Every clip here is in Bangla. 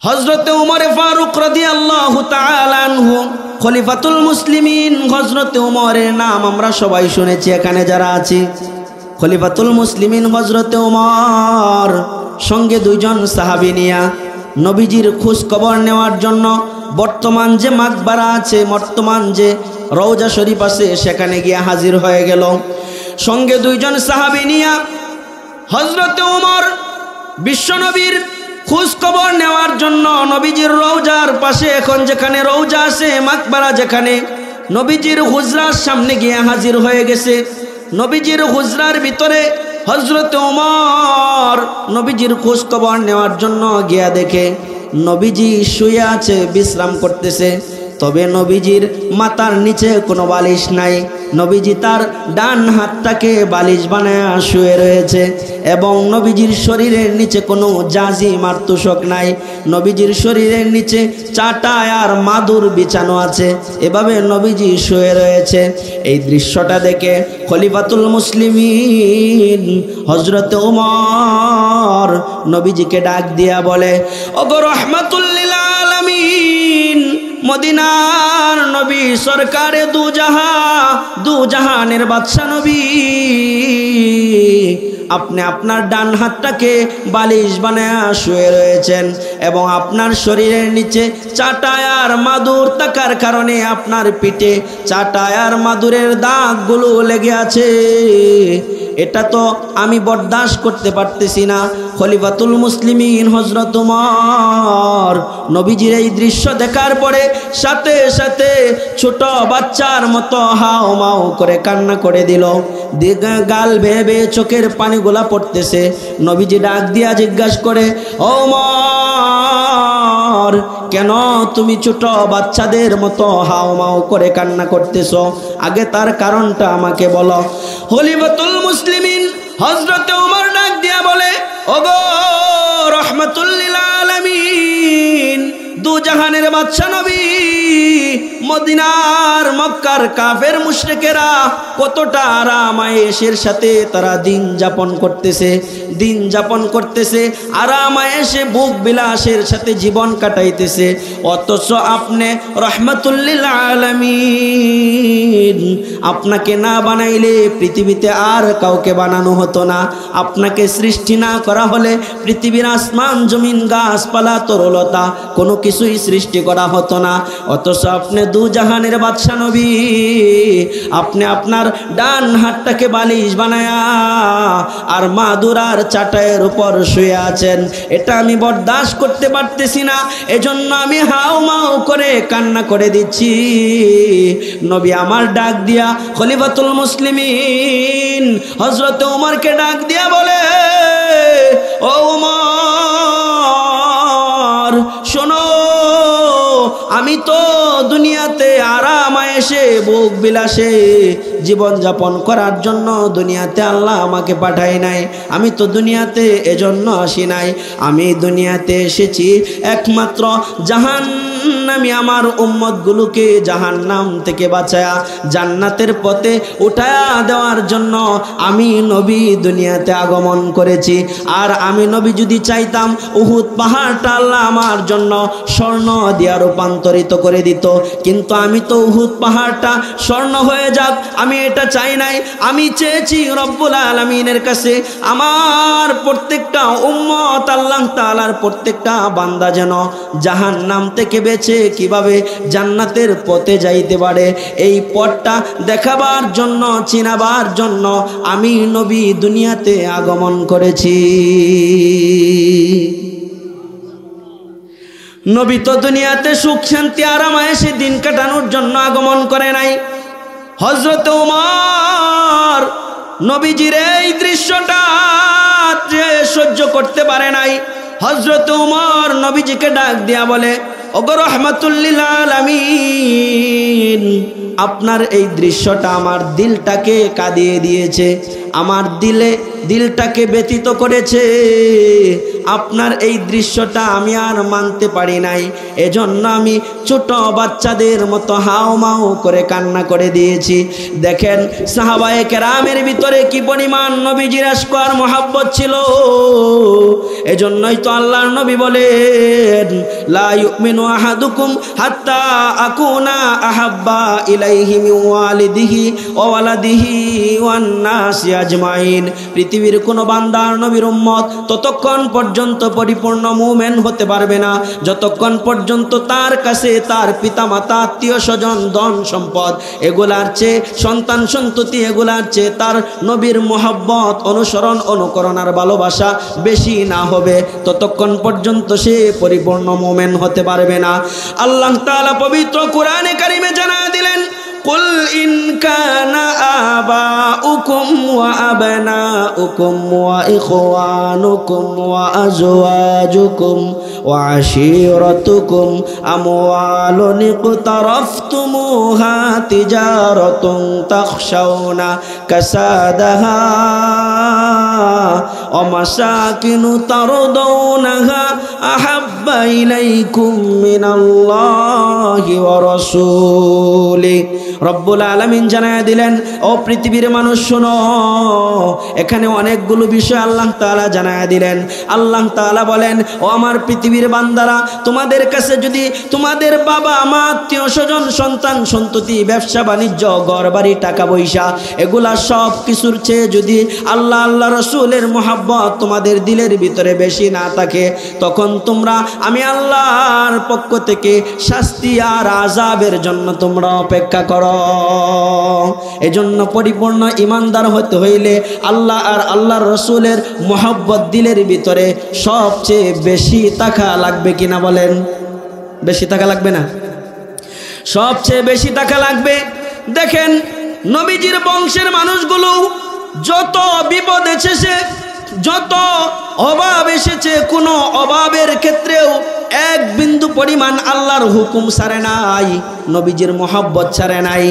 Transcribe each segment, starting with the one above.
হযরতে উমর ফারুক রাদিয়াল্লাহু তাআলা আনহু খলিফাতুল মুসলিমিন। হযরতে উমরের নাম আমরা সবাই শুনেছি এখানে যারা আছি। খলিফাতুল মুসলিমিন হযরতে উমর সঙ্গে দুইজন সাহাবী নিয়া নবীজির খোঁজ খবর নেওয়ার জন্য বর্তমান যে মাকবারা আছে, বর্তমান যে রওজা শরীফ আছে সেখানে গিয়ে হাজির হয়ে গেল। সঙ্গে দুইজন সাহাবী নিয়া হযরতে উমর বিশ্বনবীর খোঁজ খবর নেওয়ার জন্য নবীজির রওজার পাশে এখন যেখানে রওজা আছে, মাকবারা যেখানে, নবীজির হুজরার সামনে গিয়ে হাজির হয়ে গেছে। নবীজির হুজরার ভিতরে হযরতে উমর নবীজির খোঁজ খবর নেওয়ার জন্য গিয়া দেখে নবীজি শুয়ে আছে, বিশ্রাম করতেছে। তবে নবীজির মাথার নিচে কোনো বালিশ নাই। নবীজি তার ডান হাতটাকে বালিশ বানায় শুয়ে রয়েছে এবং নবীজির শরীরের নিচে কোনো জাজিম আর তুষক নাই। নবীজির শরীরের নিচে চাটাই আর মাদুর বিছানো আছে। এভাবে নবীজি শুয়ে রয়েছে। এই দৃশ্যটা দেখে খলিফাতুল মুসলিমিন হযরতে উমর নবীজিকে ডাক দিয়া বলে, ওগো রাহমাতুল লিল আলামিন, মদিনার নবী সরকারে দু জাহানের বাদশা নবী, আপনি আপনার ডান হাতটাকে বালিশ বানায়া শুয়ে রয়েছেন এবং আপনার শরীরের নিচে চাটাই আর মাদুর থাকার কারণে আপনার পিঠে চাটাই আর মাদুরের দাগগুলো লেগে আছে। এটা তো আমি বরদাস্ত করতে পারতেছি না। খলিফাতুল মুসলিমিন হযরত উমর নবীজির এই দৃশ্য দেখার পরে সাথে সাথে ছোট বাচ্চার মতো হাও মাও করে কান্না করে দিল। গাল বেয়ে বেয়ে চোখের পানিগুলা পড়তেছে। নবীজি ডাক দিয়া জিজ্ঞাসা করে, ও উমর, কেন তুমি ছোট বাচ্চাদের মতো হাও মাও করে কান্না করতেছো? আগে তার কারণটা আমাকে বলো। খলিফাতুল মুসলিমিন হযরতে উমর ডাক দিয়া বলে, ওগো রাহমাতুল লিল আলামিন, দু জাহানের বাদশা নবী, মদিনার মক্কার কাফের মুশরিকেরা কতটা আরাম-আয়েশের সাথে তারা দিন যাপন করতেছে, আরাম-আয়েশে ভোগ বিলাসের সাথে জীবন কাটাইতেছে। অথচ আপনি রাহমাতুল লিল আলামিন, আপনাকে না বানাইলে পৃথিবীতে আর কাউকে বানানো হতো না। আপনাকে সৃষ্টি না করা হলে পৃথিবীর আসমান জমিন গাছপালা তরলতা কোনো কিছুই সৃষ্টি করা হতো না। অথচ আপনি দু জাহানের বাদশা নবী, আপনি আপনার ডান হাতটাকে বালিশ বানায়া আর মাদুরার চাটাইয়ের উপর শুয়ে আছেন। এটা আমি বরদাস্ত করতে পারতেছি না, এজন্য আমি হাও মাও করে কান্না করে দিচ্ছি। নবী আমার ডাক দিয়া খলিফাতুল মুসলিমিন হযরতে উমরকে ডাক দিয়া বলে, ও উমর, শোনো, আমি তো দুনিয়াতে আরাম-আয়েশে ভোগ বিলাসে জীবন যাপন করার জন্য দুনিয়াতে আল্লাহ আমাকে পাঠায় নাই। আমি তো দুনিয়াতে এজন্য আসি নাই। আমি দুনিয়াতে এসেছি একমাত্র জাহান্নামী আমার উম্মতগুলোকে জাহান্নাম থেকে বাঁচায়া জান্নাতের পথে উঠায়া দেওয়ার জন্য আমি নবী দুনিয়াতে আগমন করেছি। আর আমি নবী যদি চাইতাম উহুদ পাহাড়টা আল্লাহ আমার জন্য স্বর্ণ দিয়া রূপান্তরিত করে দিত, কিন্তু আমি তো উহুদ পাহাড়টা স্বর্ণ হয়ে যাক আমি এটা চাই নাই। আমি চেয়েছি রব্বুল আলামিনের কাছে আমার প্রত্যেকটা উম্মত, আল্লাহ তাআলার প্রত্যেকটা বান্দা যেন জাহান্নাম থেকে বেঁচে কিভাবে জান্নাতের পথে যাইতে পারে, এই পথটা দেখাবার জন্য, চিনাবার জন্য আমি নবী দুনিয়াতে আগমন করেছি। নবী তো দুনিয়াতে সুখ শান্তি আরাম-আয়েশে দিন কাটানোর জন্য আগমন করে নাই। হযরত উমর নবীজির এই দৃশ্যটা যে সহ্য করতে পারে নাই। হযরত উমর নবীজিকে ডাক দিয়া বলে, ওগো রাহমাতুল লিল আলামিন, আপনার এই দৃশ্যটা আমার দিলটাকে কাঁদিয়ে দিয়েছে, আমার দিলটাকে ব্যথিত করেছে। আপনার এই দৃশ্যটা আমি আর মানতে পারি নাই, এজন্য আমি ছোট বাচ্চাদের মতো হাও মাও করে কান্না করে দিয়েছি। দেখেন সাহাবায়ে কেরামের ভিতরে কি পরিমাণ নবীজির আশক আর মহব্বত ছিল। এজন্যই তো আল্লাহর নবী বলেন, লা ইউমিনু আহাদুকুম হাত্তা আকুনা আহাব্বা ইলাইহি মিন ওয়ালিদিহি ওয়া ওয়ালাদিহি ওয়ান নাসি আজমাইন। পৃথিবীর কোনো বান্দা নবীর উম্মত ততক্ষণ পর্যন্ত পরিপূর্ণ মুমিন হতে পারবে না যতক্ষণ পর্যন্ত তার কাছে তার পিতামাতা, আত্মীয় স্বজন, ধন সম্পদ এগুলার চেয়ে, সন্তান সন্ততি এগুলার চেয়ে তার নবীর মুহাব্বত, অনুসরণ, অনুকরণ আর ভালোবাসা বেশি না হবে ততক্ষণ পর্যন্ত সে পরিপূর্ণ মুমিন হতে পারবে না। আল্লাহ তাআলা পবিত্র কোরআনে কারিমে জানায় দিলেন, কুল ইন কানা আবাউকুম ওয়া আবনাউকুম ওয়া ইখওয়ানুকুম ওয়া আজওয়াজুকুম ওয়া আশীরাতুকুম আমওয়ালুন ইকতারাফতুমুহা তিজারাতুন তাখশাউনা কাসাদাহা ওয়া মাসাকিনু তারদাউনাহা আহাব্বা ইলাইকুম মিনাল্লাহি ওয়া রাসূলিহি। রব্বুল আলামিন জানায় দিলেন, ও পৃথিবীর মানুষ শোনো, এখানে অনেকগুলো বিষয় আল্লাহ তাআলা জানায় দিলেন। আল্লাহ তাআলা বলেন, ও আমার পৃথিবীর বান্দারা, তোমাদের কাছে যদি তোমাদের বাবা মা, আত্মীয় স্বজন, সন্তান সন্ততি, ব্যবসা বাণিজ্য, ঘর বাড়ি, টাকা পয়সা এগুলা সব কিছুর চেয়ে যদি আল্লাহ আল্লাহ রসুলের মুহাব্বত তোমাদের দিলের ভিতরে বেশি না থাকে, তখন তোমরা আমি আল্লাহর পক্ষ থেকে শাস্তি আর আযাবের জন্য তোমরা অপেক্ষা করো। এজন্য পরিপূর্ণ ঈমানদার হতে হইলে আল্লাহ আর আল্লাহর রসুলের মুহাব্বত দিলের ভিতরে সবচেয়ে বেশি থাকা লাগবে কিনা বলেন? বেশি থাকা লাগবে না? সবচেয়ে বেশি থাকা লাগবে। দেখেন, নবীজির বংশের মানুষগুলো যত বিপদ এসেছে, যত অভাব এসেছে, কোনো অভাবের ক্ষেত্রেও এক বিন্দু পরিমাণ আল্লাহর হুকুম ছাড়ে নাই, নবীজির মুহাব্বত ছাড়ে নাই,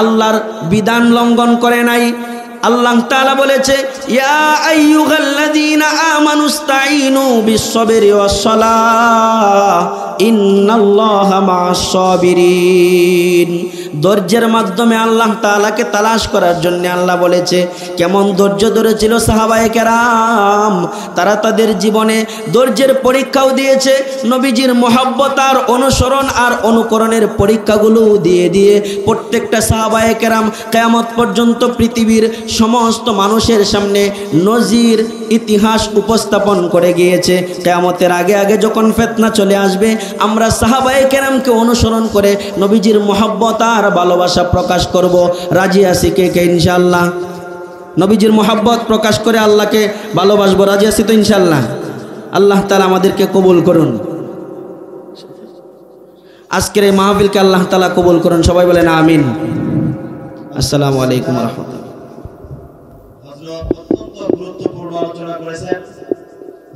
আল্লাহর বিধান লঙ্ঘন করে নাই। আল্লাহ তাআলা বলেছে, ইয়া আইয়ুহাল্লাযীনা আমানুস্তাঈনু বিস-সাবরি ওয়াস-সালাহ ইন্নাল্লাহা মা'আস সাবিরিন। ধৈর্যের মাধ্যমে আল্লাহ তাআলাকে তালাশ করার জন্য আল্লাহ বলেছে। কেমন ধৈর্য ধরেছিল সাহাবায়ে কেরাম, তারা তাদের জীবনে ধৈর্যের পরীক্ষাও দিয়েছে। নবীজির মুহাব্বত আর অনুসরণ আর অনুকরণের পরীক্ষাগুলো দিয়ে দিয়ে প্রত্যেকটা সাহাবায়ে কেরাম কিয়ামত পর্যন্ত পৃথিবীর সমস্ত মানুষের সামনে নজির ইতিহাস উপস্থাপন করে গিয়েছে। কিয়ামতের আগে আগে যখন ফিতনা চলে আসবে, আমরা সাহাবায়ে কেরামকে অনুসরণ করে নবীজির মুহাব্বত আর ভালোবাসা প্রকাশ করব। রাজি আছি কে কে ইনশাআল্লাহ? নবীজির মুহাব্বত প্রকাশ করে আল্লাহকে ভালোবাসবো, রাজি আছি তো ইনশাআল্লাহ? আল্লাহ তাআলা আমাদেরকে কবুল করুন। আজকের এই মাহফিলকে আল্লাহ তাআলা কবুল করুন, সবাই বলেন আমিন। আসসালামু আলাইকুম ওয়া রাহমাতুল্লাহ। হযরত অত্যন্ত গুরুত্বপূর্ণ আলোচনা করেছেন।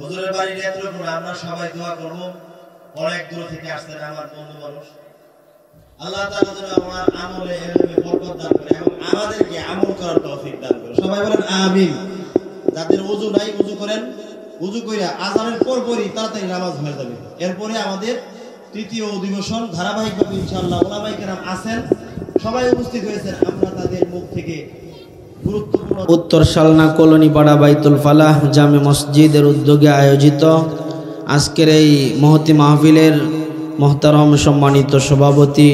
হুজুরের বাড়ির নেতৃত্বে আমরা সবাই দোয়া করব। অনেক দূর থেকে আসছেন আমার বন্ধু মানুষ, আল্লাহ তাআলা যেন আমার আমলে এরকম বরকত দান করে এবং আমাদেরকে আমল করার তৌফিক দান করে। সবাই বলেন আমিন। যাদের ওযু নাই ওযু করেন, ওযু কইরা আযানের পরপরই তাড়াতাড়ি নামাজ হয়ে যাবে। এরপরে আমাদের তৃতীয় অধিবেশন ধারাবাহিকভাবে ইনশাআল্লাহ ওলামায়ে কেরাম আছেন, সবাই উপস্থিত হয়েছেন। আমরা তাদের মুখ থেকে গুরুত্বপূর্ণ উত্তর শালনা কলোনি পাড়া বাইতুল ফালাহ জামে মসজিদের উদ্যোগে আয়োজিত আজকের এই মহতি মাহফিলের মোহতারম সম্মানিত সভাপতি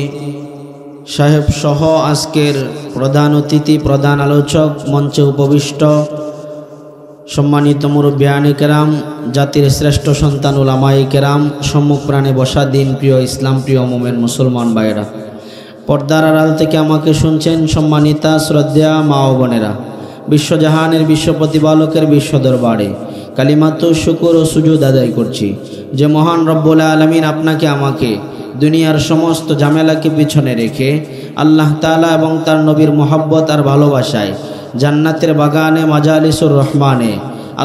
সাহেব সহ আজকের প্রধান অতিথি, প্রধান আলোচক, মঞ্চে উপবিষ্ট সম্মানিত মুরব্বিয়ানে কেরাম, জাতির শ্রেষ্ঠ সন্তান উলামায়ে কেরাম, সম্মুখ প্রাণে বসা দিন প্রিয়, ইসলাম প্রিয় মোমেন মুসলমান ভাইয়েরা, পর্দার আড়াল থেকে আমাকে শুনছেন সম্মানিতা শ্রদ্ধা মা ও বোনেরা, বিশ্বজাহানের বিশ্ব প্রতিপালকের বিশ্ব দরবারে কালিমাতু শুকর ও সুজুদ আদায় করছি যে মহান রব্বুল আলামিন আপনাকে আমাকে দুনিয়ার সমস্ত ঝামেলাকে পিছনে রেখে আল্লাহ তাআলা এবং তার নবীর মুহাব্বত আর ভালোবাসায় জান্নাতের বাগানে মাজালিসুর রহমানে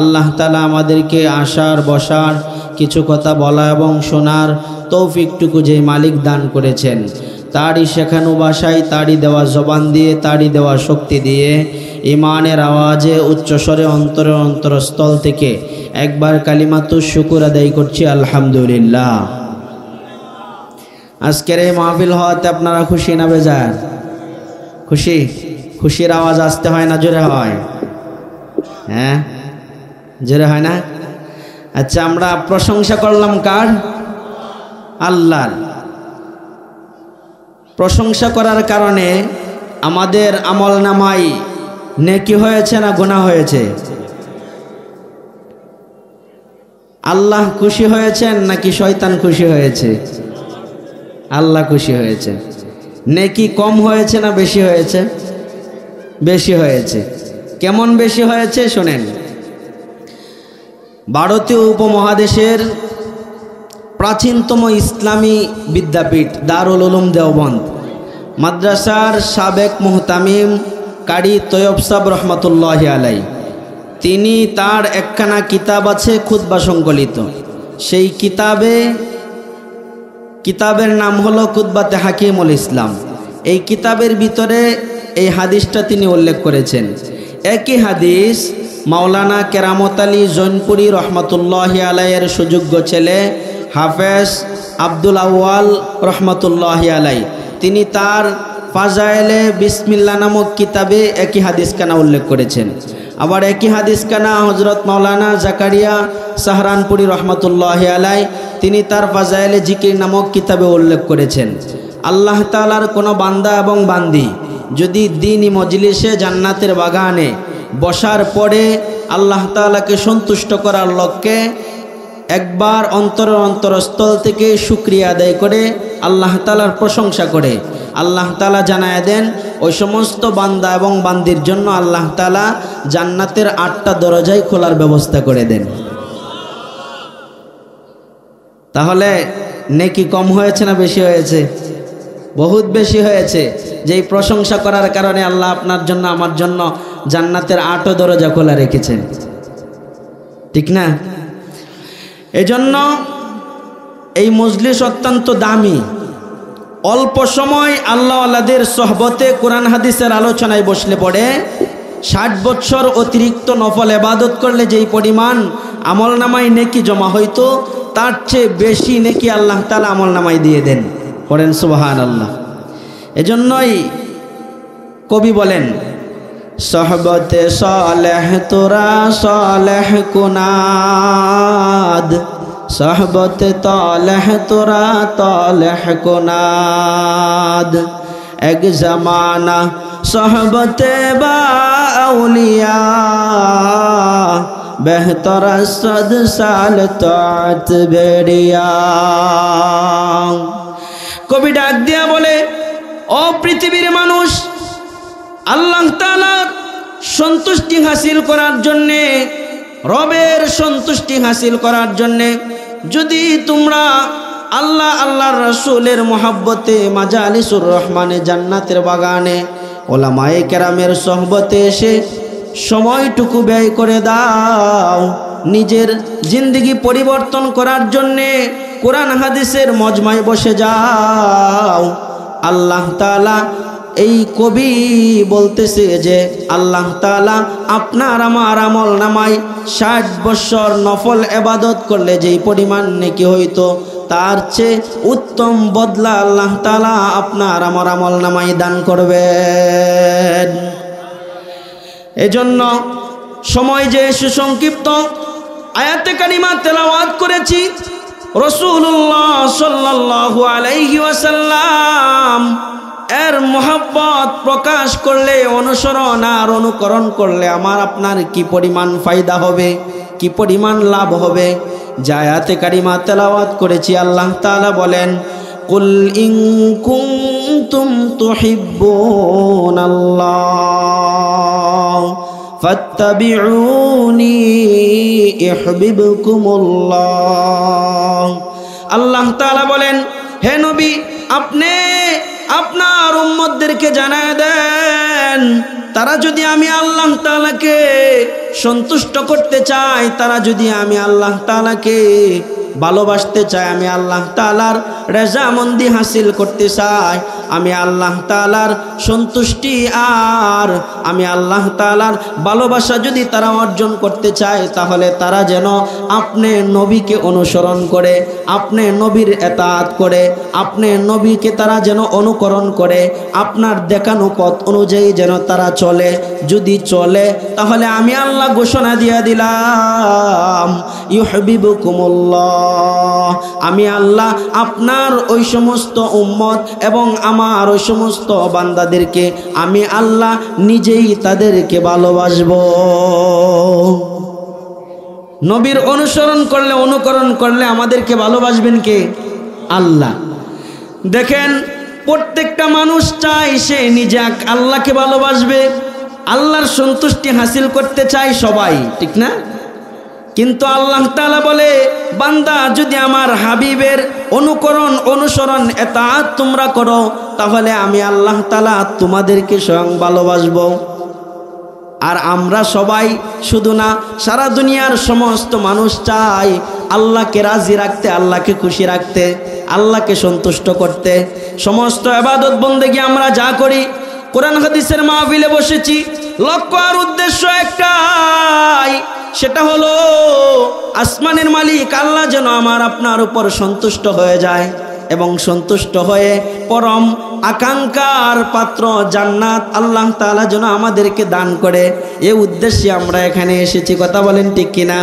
আল্লাহ তাআলা আমাদেরকে আসার বসার, কিছু কথা বলা এবং শোনার তৌফিকটুকু যে মালিক দান করেছেন, তারই শেখানো ভাষায়, তারই দেওয়া জবান দিয়ে, তারই দেওয়া শক্তি দিয়ে ইমানের আওয়াজে উচ্চস্বরে অন্তরের অন্তরস্থল থেকে একবার কালিমাতু শুকুর আদায় করছি আলহামদুলিল্লাহ। আজকের এই মাহফিল হওয়াতে আপনারা খুশি না বেজার? খুশি? খুশির আওয়াজ আসতে হয় না জোরে হয়? হ্যাঁ, জোরে হয় না? আচ্ছা, আমরা প্রশংসা করলাম কার? আল্লাহর। প্রশংসা করার কারণে আমাদের আমলনামায় নেকি হয়েছে না গুনাহ হয়েছে? আল্লাহ খুশি হয়েছেন নাকি শয়তান খুশি হয়েছে? আল্লাহ খুশি হয়েছে। নেকি কম হয়েছে না বেশি হয়েছে? বেশি হয়েছে। কেমন বেশি হয়েছে শোনেন। ভারতীয় উপমহাদেশের প্রাচীনতম ইসলামী বিদ্যাপীঠ দারুল উলুম দেওবন্দ মাদ্রাসার সাবেক মুহতামিম কারি তৈয়ব সাহেব রহমতুল্লাহি আলাই, তিনি তার একখানা কিতাব আছে খুতবা সংকলিত। সেই কিতাবের নাম হলো খুতবাতে হাকিমুল ইসলাম। এই কিতাবের ভিতরে এই হাদিসটা তিনি উল্লেখ করেছেন। একই হাদিস মাওলানা কেরামত আলী জৈনপুরী রহমতুল্লাহি আলাইয়ের সুযোগ্য ছেলে হাফেজ আব্দুল আউয়াল রহমতুল্লাহি আলাই, তিনি তার ফাজায়েলে বিসমিল্লাহ নামক কিতাবে একই হাদিসখানা উল্লেখ করেছেন। আবার একই হাদিসখানা হজরত মাওলানা জাকারিয়া সাহরানপুরি রহমতুল্লাহি আলাই, তিনি তার ফাজায়েলে জিকির নামক কিতাবে উল্লেখ করেছেন। আল্লাহ তাআলার কোনো বান্দা এবং বান্দি যদি দ্বীনি মজলিসে জান্নাতের বাগানে বসার পরে আল্লাহ তাআলাকে সন্তুষ্ট করার লক্ষ্যে একবার অন্তরস্থল থেকে শুকরিয়া আদায় করে আল্লাহ তাআলার প্রশংসা করে, আল্লাহ তাআলা জানায় দেন ওই সমস্ত বান্দা এবং বান্দির জন্য আল্লাহ তাআলা জান্নাতের 8টা দরজাই খোলার ব্যবস্থা করে দেন। তাহলে নেকি কম হয়েছে না বেশি হয়েছে? বহুত বেশি হয়েছে। যেই প্রশংসা করার কারণে আল্লাহ আপনার জন্য আমার জন্য জান্নাতের 8 দরজা খোলা রেখেছেন, ঠিক না? এজন্য এই মজলিস অত্যন্ত দামি। অল্প সময় আল্লাহ আল্লাহদের সোহবতে কোরআন হাদিসের আলোচনায় বসলে পড়ে 60 বছর অতিরিক্ত নফল ইবাদত করলে যেই পরিমাণ আমলনামায় নেকি জমা হইতো, তার চেয়ে বেশি নেকি আল্লাহ তাআলা আমলনামায় দিয়ে দেন। পড়েন সুবহানাল্লাহ। এজন্যই কবি বলেন, সোহবতে সালেহ তোরা সালেহ কুনাদ, সোহবতে তালেহ তোরা তালেহ কুনাদ, এক জমানা সোহবতে বা আউলিয়া, বেহতর 100 সাল তাআত বেরিয়া। কবি ডাক দিয়া বলে, ও পৃথিবীর মানুষ, আল্লাহ তাআলার সন্তুষ্টি হাসিল করার জন্যে, রবের সন্তুষ্টি হাসিল করার জন্যে যদি তোমরা আল্লাহর রাসূলের মহব্বতে মাজালিসুর রহমানে জান্নাতের বাগানে ওলামায়ে কেরামের সোহবতে এসে সময়টুকু ব্যয় করে দাও, নিজের জিন্দেগি পরিবর্তন করার জন্যে কোরআন হাদিসের মজমায় বসে যাও, আল্লাহ তাআলা, এই কবি বলতেছে যে আল্লাহ তাআলা আপনার আমার আমল নামায় 60 বছর নফল ইবাদত করলে যেই পরিমাণ নেকি হইতো, তার চেয়ে উত্তম বদলা আল্লাহ তাআলা আপনার আমার আমল নামায় দান করবেন। এজন্য সময় যে সুসংক্ষিপ্ত, আয়াতে কারিমা তেলাওয়াত করেছি। রাসূলুল্লাহ সাল্লাল্লাহু আলাইহি ওয়াসাল্লাম এর মোহাব্বত প্রকাশ করলে, অনুসরণ আর অনুকরণ করলে আমার আপনার কি পরিমাণ ফায়দা হবে, কি পরিমাণ লাভ হবে। যে আয়াতে কারিমা তেলাওয়াত করেছি, আল্লাহ তাআলা বলেন, কুল ইন কুনতুম তুহিব্বুনাল্লাহ ফাত্তাবিউনি ইউহিব্বুকুমুল্লাহ। আল্লাহ তাআলা বলেন, হে নবী, আপনি আপনার উম্মতদেরকে জানায় দেন, তারা যদি আমি আল্লাহ তাআলাকে সন্তুষ্ট করতে চায়, তারা যদি আমি আল্লাহ তাআলাকে ভালোবাসতে চায়, আমি আল্লাহ তাআলার রেজামন্দি হাসিল করতে চাই, আমি আল্লাহ তাআলার সন্তুষ্টি আর আমি আল্লাহ তাআলার ভালোবাসা যদি তারা অর্জন করতে চায়, তাহলে তারা যেন আপনি নবীকে অনুসরণ করে, আপনি নবীর এতাআত করে, আপনি নবীকে তারা যেন অনুকরণ করে, আপনার দেখানো পথ অনুযায়ী যেন তারা চলে। যদি চলে তাহলে আমি আল্লাহ ঘোষণা দিয়ে দিলাম, ইউহিব্বুকুমুল্লাহ, আমি আল্লাহ আপনার ওই সমস্ত উম্মত এবং আমার ওই সমস্ত বান্দাদেরকে আমি আল্লাহ নিজেই তাদেরকে ভালোবাসবো। নবীর অনুসরণ করলে, অনুকরণ করলে আমাদেরকে ভালোবাসবেন কে? আল্লাহ। দেখেন, প্রত্যেকটা মানুষ চায় সে নিজে আল্লাহকে ভালোবাসবে, আল্লাহর সন্তুষ্টি হাসিল করতে চায় সবাই, ঠিক না? কিন্তু আল্লাহ তাআলা বলে, বান্দা যদি আমার হাবিবের অনুকরণ অনুসরণ এতাআত তোমরা করো, তাহলে আমি আল্লাহ তাআলা তোমাদেরকে স্বয়ং ভালোবাসবো। আর আমরা সবাই শুধু না, সারা দুনিয়ার সমস্ত মানুষ চায় আল্লাহকে রাজি রাখতে, আল্লাহকে খুশি রাখতে, আল্লাহকে সন্তুষ্ট করতে। সমস্ত ইবাদত বন্দেগী আমরা যা করি, কোরআন হাদিসের মাহফিলে বসেছি, লক্ষ্য আর উদ্দেশ্য একটাই, সেটা হলো আসমানের মালিক আল্লাহ যেন আমার আপনার উপর সন্তুষ্ট হয়ে যায় এবং সন্তুষ্ট হয়ে পরম আকাঙ্ক্ষার পাত্র জান্নাত আল্লাহ তাআলা যেন আমাদেরকে দান করে। এই উদ্দেশ্যে আমরা এখানে এসেছি, কথা বলেন ঠিক কিনা?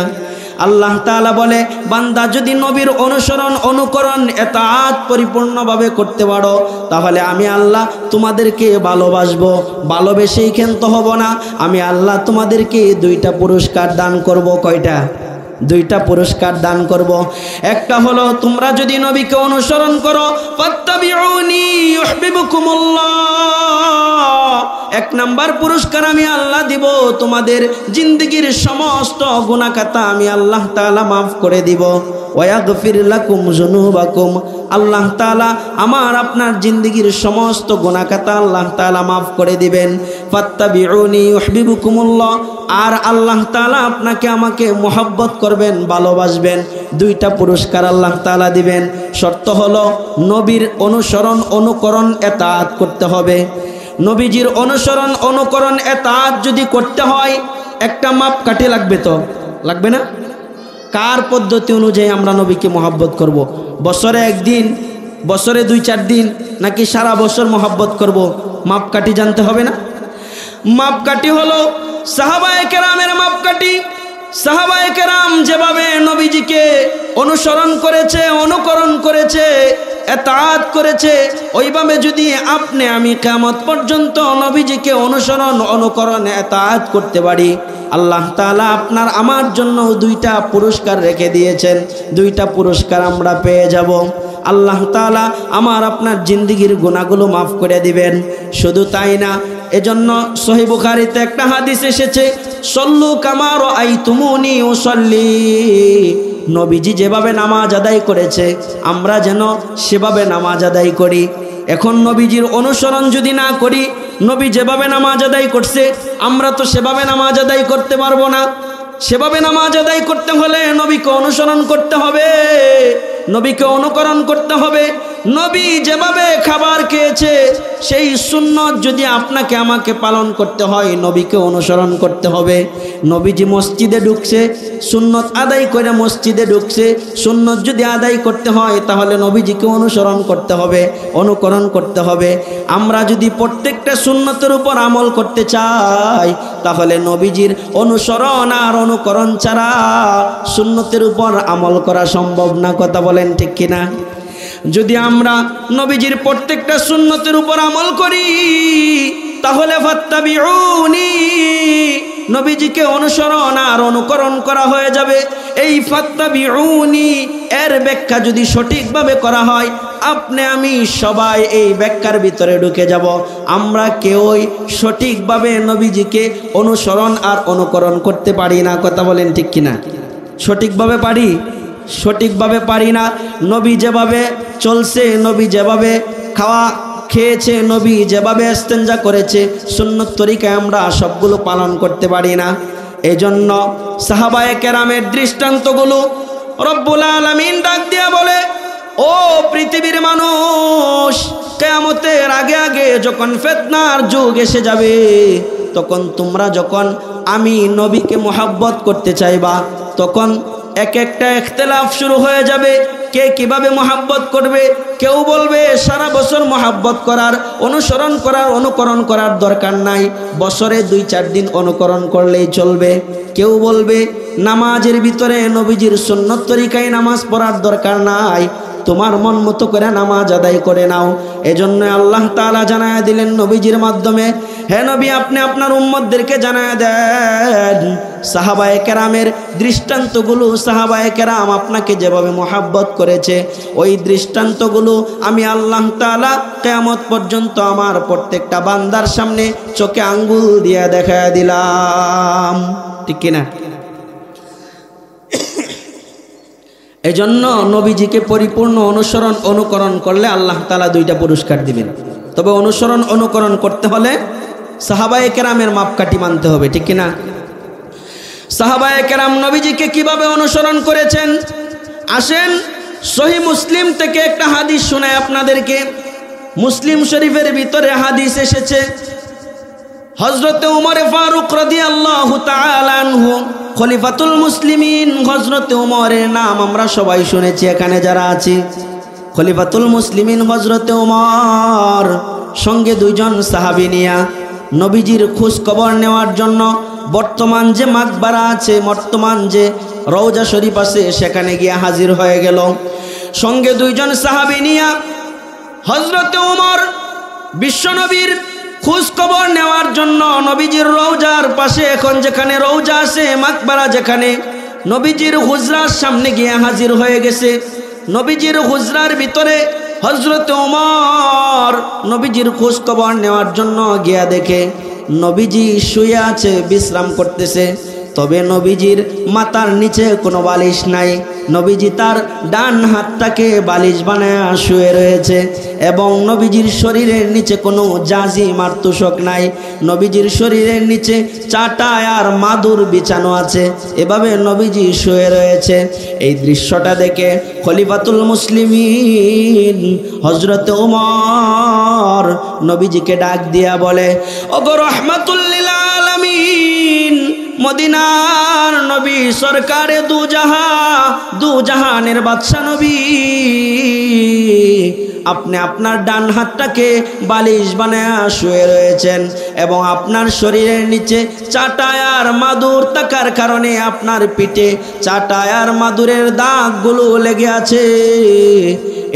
আল্লাহ তাআলা বলে, বান্দা যদি নবীর অনুসরণ অনুকরণ এতাআত পরিপূর্ণভাবে করতে পারো, তাহলে আমি আল্লাহ তোমাদেরকে ভালোবাসবো। ভালোবেসেই ক্ষান্ত হব না, আমি আল্লাহ তোমাদেরকে দুইটা পুরস্কার দান করব। কয়টা? দুইটা পুরস্কার দান করব। একটা হলো, তোমরা যদি নবীকে অনুসরণ করো, ফাত্তাবিউনি ইউহিব্বুকুমুল্লাহ, এক নাম্বার পুরস্কার আমি আল্লাহ দিব, তোমাদের জিন্দেগীর সমস্ত গুনাহ খাতা আমি আল্লাহ তাআলা মাফ করে দিব। ওয়াগফির লাকুম যুনুবাকুম, আল্লাহ তাআলা আমার আপনার জিন্দেগীর সমস্ত গুনাহ খাতা আল্লাহ তাআলা মাফ করে দিবেন। ফাত্তাবিউনি ইউহিব্বুকুমুল্লাহ, আর আল্লাহ তাআলা আপনাকে আমাকে মোহাব্বত করবেন, ভালোবাসবেন। দুইটা পুরস্কার আল্লাহ তাআলা দিবেন। শর্ত হলো, নবীর অনুসরণ অনুকরণ এতাআত করতে হবে। নবীজির অনুসরণ অনুকরণ এতাআত যদি করতে হয়, একটা মাপকাঠি লাগবে, তো লাগবে না? কার পদ্ধতি অনুযায়ী আমরা নবীকে মোহাব্বত করব? বছরে একদিন, বছরে 2-4 দিন, নাকি সারা বছর মোহাব্বত করব? মাপকাঠি জানতে হবে না? মাপকাঠি হলো সাহাবায়ে কেরামের মাপকাঠি। সাহাবায়ে কেরাম যেভাবে নবীজিকে অনুসরণ করেছে, অনুকরণ করেছে, এতাআত করেছে, ওইভাবে যদি আপনি আমি কিয়ামত পর্যন্ত নবীজিকে অনুসরণ অনুকরণ এতাআত করতে পারি, আল্লাহ তাআলা আপনার আমার জন্য দুইটা পুরস্কার রেখে দিয়েছেন। দুইটা পুরস্কার আমরা পেয়ে যাব। আল্লাহ তাআলা আমার আপনার জিন্দেগীর গুনাহগুলো মাফ করে দিবেন। শুধু তাই না, এজন্য সহিহ বুখারীতে একটা হাদিস এসেছে, সল্লু কামা রাআইতুমুনি উসাল্লি, নবীজি যেভাবে নামাজ আদায় করেছে আমরা যেন সেভাবে নামাজ আদায় করি। এখন নবীজির অনুসরণ যদি না করি, নবী যেভাবে নামাজ আদায় করছে আমরা তো সেভাবে নামাজ আদায় করতে পারবো না। সেভাবে নামাজ আদায় করতে হলে নবীকে অনুসরণ করতে হবে, নবীকে অনুকরণ করতে হবে। নবী যেভাবে খাবার খেয়েছে সেই সুন্নত যদি আপনাকে আমাকে পালন করতে হয়, নবীকে অনুসরণ করতে হবে। নবীজি মসজিদে ঢুকছে, সুন্নত আদায় করে মসজিদে ঢুকছে, সুন্নত যদি আদায় করতে হয় তাহলে নবীজিকে অনুসরণ করতে হবে, অনুকরণ করতে হবে। আমরা যদি প্রত্যেকটা সুন্নতের উপর আমল করতে চাই, তাহলে নবীজির অনুসরণ আর অনুকরণ ছাড়া সুন্নতের উপর আমল করা সম্ভব না। কথা বলেন ঠিক কিনা? যদি আমরা নবীজির প্রত্যেকটা সুন্নতের উপর আমল করি, তাহলে ফাত্তাবিউনি, নবীজিকে অনুসরণ আর অনুকরণ করা হয়ে যাবে। এই ফাত্তাবিউনি এর ব্যাখ্যা যদি সঠিকভাবে করা হয়, আপনি আমি সবাই এই ব্যাখ্যার ভিতরে ঢুকে যাব। আমরা কেউই সঠিকভাবে নবীজিকে অনুসরণ আর অনুকরণ করতে পারি না। কথা বলেন ঠিক কিনা? সঠিকভাবে পারি? সঠিকভাবে পারি না। নবী যেভাবে চলছে, নবী যেভাবে খেয়েছে, নবী যেভাবে ইস্তেঞ্জা করেছে, সুন্নত তরিকায় আমরা সবগুলো পালন করতে পারি না। এজন্য সাহাবায়ে কেরামের দৃষ্টান্তগুলো রব্বুল আলামিন ডাক দিয়া বলে, ও পৃথিবীর মানুষ, কিয়ামতের আগে আগে যখন ফিতনার যুগ এসে যাবে, তখন তোমরা যখন আমি নবীকে মোহাব্বত করতে চাইবা, তখন এক একটা ইখতিলাফ শুরু হয়ে যাবে। কে কিভাবে মোহাব্বত করবে? কেউ বলবে সারা বছর মোহাব্বত করার, অনুসরণ করার, অনুকরণ করার দরকার নাই, বছরে 2-4 দিন অনুকরণ করলেই চলবে। কেউ বলবে নামাজের ভিতরে নবীজির সুন্নত তরিকায় নামাজ পড়ার দরকার নাই, তোমার মন মতো করে নামাজ আদায় করে নাও। এজন্য আল্লাহ তাআলা জানায়া দিলেন নবীজির মাধ্যমে, হে নবী আপনি আপনার উম্মতদেরকে জানায়া দেন সাহাবায়ে কেরামের দৃষ্টান্তগুলো, সাহাবায়ে কেরাম আপনাকে যেভাবে মোহাব্বত করেছে ওই দৃষ্টান্তগুলো আমি আল্লাহ তাআলা কিয়ামত পর্যন্ত আমার প্রত্যেকটা বান্দার সামনে চোখে আঙ্গুল দিয়ে দেখায়া দিলাম। ঠিক কিনা? এজন্য নবীজিকে পরিপূর্ণ অনুসরণ অনুকরণ করলে আল্লাহ তাআলা 2টা পুরস্কার দিবেন। তবে অনুসরণ অনুকরণ করতে হলে সাহাবায়ে কেরামের মাপকাঠি মানতে হবে। ঠিক কিনা? সাহাবায়ে কেরাম নবীজিকে কিভাবে অনুসরণ করেছেন, আসেন সহিহ মুসলিম থেকে একটা হাদিস শোনাই আপনাদেরকে। মুসলিম শরীফের ভিতরে হাদিস এসেছে, হযরত উমর ফারুক রাদিয়াল্লাহু তাআলা আনহু খলিফাতুল মুসলিমিন, হযরত উমরের নাম আমরা সবাই শুনেছি এখানে যারা আছি। খলিফাতুল মুসলিমিন হযরত উমর সঙ্গে 2 জন সাহাবী নিয়া নবীজির খোঁজ খবর নেওয়ার জন্য বর্তমান যে মাকবারা আছে, বর্তমান যে রওজা শরীফ আছে সেখানে গিয়ে হাজির হয়ে গেল। সঙ্গে 2 জন সাহাবী নিয়া হযরত উমর বিশ্বনবীর খোঁজ খবর নেওয়ার জন্য নবীজির রওজার পাশে, এখন যেখানে রওজা আছে মাকবারা, যেখানে নবীজির হুজরার সামনে গিয়ে হাজির হয়ে গেছে। নবীজির হুজরার ভিতরে হযরত উমর নবীজির খোঁজ খবর নেওয়ার জন্য গিয়া দেখে নবীজি শুয়ে আছে, বিশ্রাম করতেছে। তবে নবীজির মাথার নিচে কোনো বালিশ নাই। নবীজি তার ডান হাতটাকে বালিশ বানায় শুয়ে রয়েছে এবং নবীজির শরীরের নিচে কোনো জাজিম আর তোশক নাই। নবীজির শরীরের নিচে চাটাই আর মাদুর বিছানো আছে, এভাবে নবীজি শুয়ে রয়েছে। এই দৃশ্যটা দেখে খলিফাতুল মুসলিমিন হযরত উমর নবীজিকে ডাক দিয়া বলে, ওগো রাহমাতুল লিল আলামিন, মদিনার নবী সরকারে দু জাহানের বাদশা নবী, আপনি আপনার ডান হাতটাকে বালিশ বানায় শুয়ে রয়েছেন এবং আপনার শরীরের নিচে চাটাই আর মাদুর থাকার কারণে আপনার পিঠে চাটাই আর মাদুরের দাগগুলো লেগে আছে।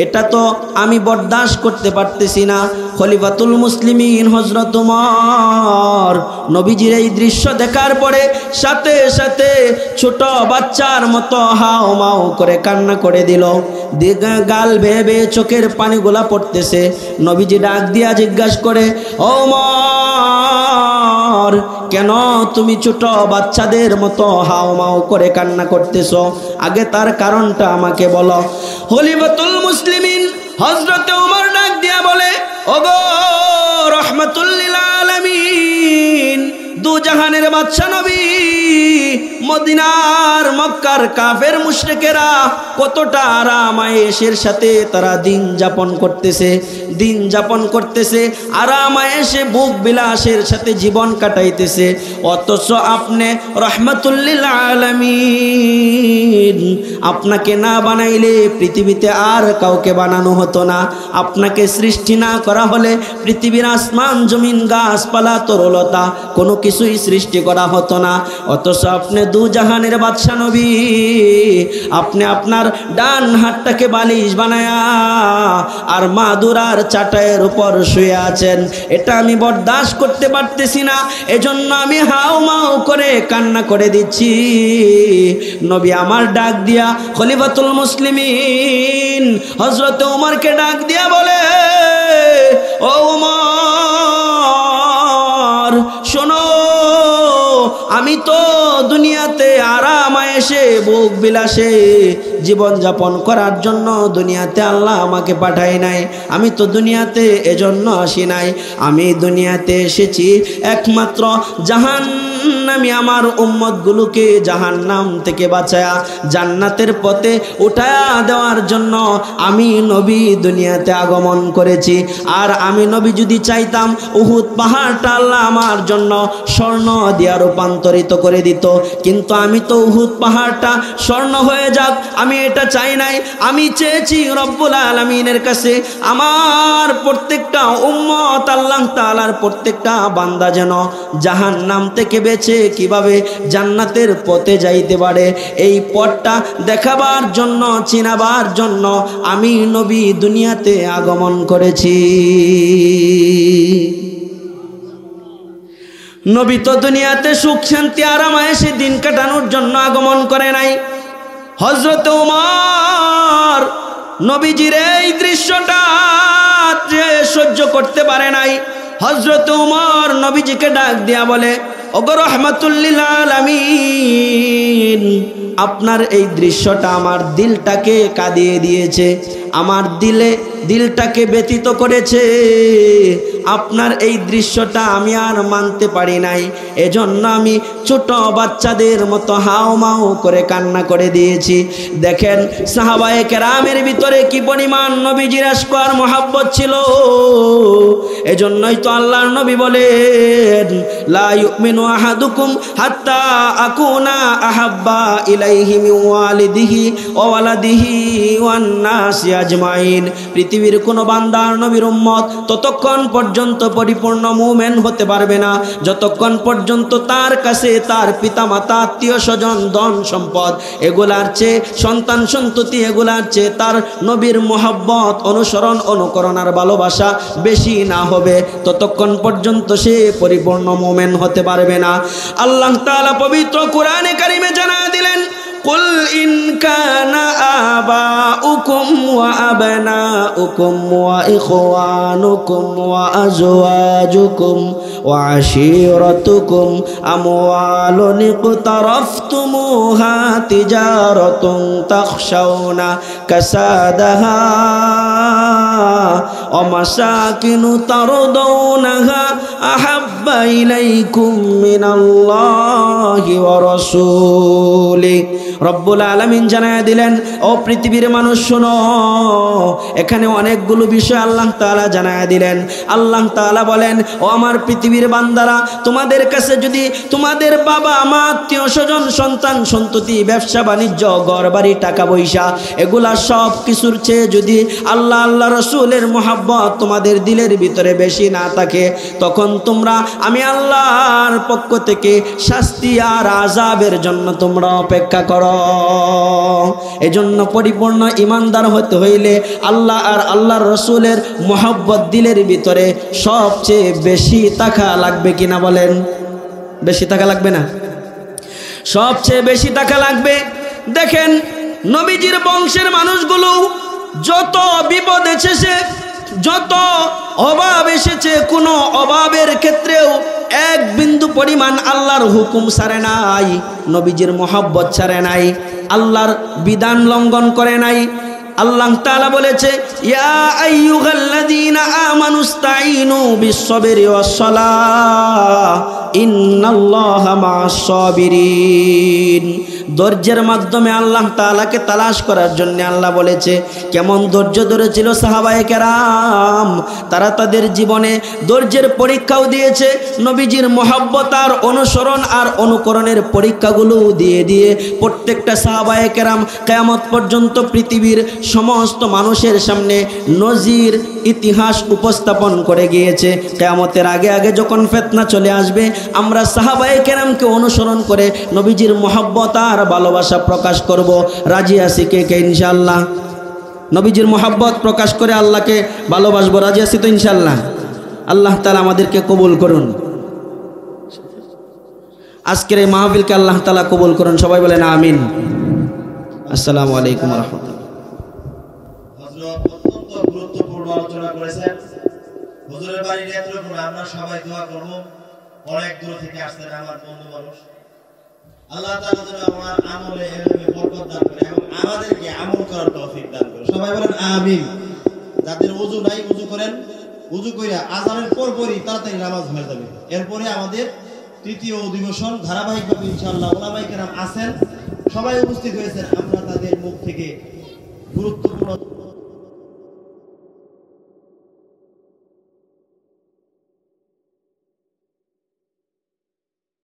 এটা তো আমি বরদাস্ত করতে পারতেছি না। খলিফাতুল মুসলিমিন হযরত উমর নবীজির এই দৃশ্য দেখার পরে সাথে সাথে ছোট বাচ্চার মতো হাও মাও করে কান্না করে দিল। গাল বেয়ে বেয়ে চোখের পানিগুলা পড়তেছে। নবীজি ডাক দিয়া জিজ্ঞাসা করে, ও উমর, কেন তুমি ছোট বাচ্চাদের মতো হাও মাও করে কান্না করতেছো? আগে তার কারণটা আমাকে বলো। খলিফাতুল মুসলিমিন হযরত উমর ডাক দিয়া বলে, ওগো রাহমাতুল লিল আলামিন, 2 জাহানের বাদশা নবী, মদিনার মক্কার কাফের মুশরিকেরা কতটা আরাম আয়েশের সাথে তারা দিন যাপন করতেছে, আরাম আয়েশে ভোগ বিলাসের সাথে জীবন কাটাইতেছে। অথচ আপনি রাহমাতুল লিল আলামিন, আপনাকে না বানাইলে পৃথিবীতে আর কাউকে বানানো হতো না। আপনাকে সৃষ্টি না করা হলে পৃথিবীর আসমান জমিন গাছপালা তরলতা কোনো কিছুই সৃষ্টি করা হতো না। অথচ আপনি 2 জাহানের বাদশা নবী, আপনি আপনার ডান হাতটাকে বালিশ বানায়া আর মাদুরার চাটাইয়ের উপর শুয়ে আছেন। এটা আমি বরদাস্ত করতে পারতেছি না, এজন্য আমি হাও মাও করে কান্না করে দিচ্ছি। নবী আমার ডাক দিয়া খলিফাতুল মুসলিমিন হযরত উমরকে ডাক দিয়া বলে, ও উমর শোনো, আমি তো দুনিয়াতে আরাম আয়েশে ভোগ বিলাসে জীবন যাপন করার জন্য দুনিয়াতে আল্লাহ আমাকে পাঠায় নাই। আমি তো দুনিয়াতে এজন্য আসি নাই। আমি দুনিয়াতে এসেছি একমাত্র জাহান্নামী আমি আমার উম্মতগুলোকে জাহান্নাম থেকে বাঁচায়া জান্নাতের পথে উঠায়া দেওয়ার জন্য আমি নবী দুনিয়াতে আগমন করেছি। আর আমি নবী যদি চাইতাম উহুদ পাহাড়টা আল্লাহ আমার জন্য স্বর্ণ দিয়া রূপান্তরিত করে দিত, কিন্তু আমি তো উহুদ পাহাড়টা স্বর্ণ হয়ে যাক আমি এটা চাই নাই। আমি চেয়েছি রব্বুল আলামিনের কাছে আমার প্রত্যেকটা উম্মত আল্লাহ তাআলার প্রত্যেকটা বান্দা যেন জাহান্নাম থেকে বেঁচে কিভাবে জান্নাতের পথে যাইতে পারে এই পথটা দেখাবার জন্য চিনাবার জন্য আমি নবী দুনিয়াতে আগমন করেছি। নবী তো দুনিয়াতে সুখ শান্তি আরাম আয়েশে দিন কাটানোর জন্য আগমন করে নাই। হযরত ওমর নবীজির এই দৃশ্যটা যে সহ্য করতে পারে নাই, হযরত ওমর নবীজিকে ডাক দিয়া বলে, ওগো রাহমাতুল লিল আলামিন, আপনার এই দৃশ্যটা আমার দিলটাকে কাঁদিয়ে দিয়েছে, আমার দিলটাকে ব্যথিত করেছে। আপনার এই দৃশ্যটা আমি আর মানতে পারি নাই, এজন্য আমি ছোট বাচ্চাদের মতো হাও মাও করে কান্না করে দিয়েছি। দেখেন সাহাবায়ে কেরামের ভিতরে কি পরিমাণ নবীজির আশক আর মহব্বত ছিল। এজন্যই তো আল্লাহর নবী বলেন, লা ইউমিনু আহাদুকুম হাত্তা আকুনা আহাব্বা ইলাইহি মিন ওয়ালিদিহি ওয়া ওয়ালাদিহি ওয়ান নাসি আজমাইন। পৃথিবীর কোন বান্দার নবীর উম্মত ততক্ষণ পর্যন্ত পরিপূর্ণ মুমিন হতে পারবে না যতক্ষণ পর্যন্ত তার কাছে তার পিতামাতা আত্মীয় স্বজন ধন সম্পদ এগুলার চেয়ে সন্তান সন্ততি এগুলার চেয়ে তার নবীর মহব্বত অনুসরণ অনুকরণ আর ভালোবাসা বেশি না হবে, ততক্ষণ পর্যন্ত সে পরিপূর্ণ মুমিন হতে পারবে না। আল্লাহ তাআলা পবিত্র কোরআনে কারিমে জানায় দিলেন, قل إن كان آباؤكم وأبناؤكم وإخوانكم وأزواجكم وعشيرتكم أموال اقترفتموها تجارة تخشون كسادها ومساكن ترضونها أحب إليكم من الله ورسوله। রব্বুল আলামিন জানায় দিলেন, ও পৃথিবীর মানুষ শোনো, এখানে অনেকগুলো বিষয় আল্লাহ তাআলা জানায় দিলেন। আল্লাহ তাআলা বলেন, ও আমার পৃথিবীর বান্দারা, তোমাদের কাছে যদি তোমাদের বাবা মা আত্মীয় স্বজন সন্তান সন্ততি ব্যবসা বাণিজ্য ঘরবাড়ি টাকা পয়সা এগুলা সব কিছুর চেয়ে যদি আল্লাহ আল্লাহ রসুলের মহব্বত তোমাদের দিলের ভিতরে বেশি না থাকে, তখন তোমরা আমি আল্লাহর পক্ষ থেকে শাস্তি আর আযাবের জন্য তোমরা অপেক্ষা করো। এজন্য পরিপূর্ণ ইমানদার হতে হইলে আল্লাহ আর আল্লাহর রসুলের মহব্বত দিলের ভিতরে সবচেয়ে বেশি থাকা লাগবে কিনা বলেন? বেশি থাকা লাগবে না? সবচেয়ে বেশি থাকা লাগবে। দেখেন নবীজির বংশের মানুষগুলো যত বিপদ এসেছে, যত অভাব এসেছে, কোনো অভাবের ক্ষেত্রেও এক বিন্দু পরিমাণ আল্লাহর হুকুম ছাড়ে নাই, নবীজির মহব্বত ছাড়ে নাই, আল্লাহর বিধান লঙ্ঘন করে নাই। আল্লাহ তাআলা বলেছে, ইয়া আইয়ুহাল্লাযীনা আমানুস্তাঈনু বিস-সাবরি ওয়াস-সালাহ ইন্নাল্লাহা মা'আস-সাবিরিন। ধৈর্যের মাধ্যমে আল্লাহ তাআলাকে তালাশ করার জন্য আল্লাহ বলেছে। কেমন ধৈর্য ধরেছিল সাহাবায়ে কেরাম, তারা তাদের জীবনে ধৈর্যের পরীক্ষাও দিয়েছে, নবীজির মহব্বত আর অনুসরণ আর অনুকরণের পরীক্ষাগুলো দিয়ে দিয়ে প্রত্যেকটা সাহাবায়ে কেরাম কিয়ামত পর্যন্ত পৃথিবীর সমস্ত মানুষের সামনে নজির ইতিহাস উপস্থাপন করে গিয়েছে। কিয়ামতের আগে আগে যখন ফিতনা চলে আসবে, আমরা সাহাবায়ে কেরামকে অনুসরণ করে নবীজির মহব্বত আর ভালোবাসা প্রকাশ করব। রাজি আছি কে কে ইনশাআল্লাহ? নবীজির মহব্বত প্রকাশ করে আল্লাহকে ভালোবাসবো, রাজি আছি তো ইনশাআল্লাহ? আল্লাহ তাআলা আমাদেরকে কবুল করুন। আজকের এই মাহফিলকে আল্লাহ তাআলা কবুল করুন, সবাই বলেন আমিন। আসসালামু আলাইকুম ওয়া রাহমাতুল্লাহ। হযরত অত্যন্ত গুরুত্বপূর্ণ আলোচনা করেছেন। হুজুরের বাড়ি নেত্রকোনা, আমরা সবাই দোয়া করব। অনেক দূর থেকে আসছেন আমার বন্ধু মানুষ, আল্লাহ তাআলা যেন আমার আমলে এলমে বরকত দান করে এবং আমাদেরকে আমল করার তৌফিক দান করে। সবাই বলেন আমিন। যাদের ওযু নাই ওযু করেন, ওযু কইরা আযানের পরপরই তাড়াতাড়ি নামাজ হয়ে যাবে। এরপরে আমাদের তৃতীয় অধিবেশন ধারাবাহিকভাবে ইনশাআল্লাহ ওলামায়ে কেরাম আছেন, সবাই উপস্থিত হয়েছেন। আমরা তাদের মুখ থেকে গুরুত্বপূর্ণ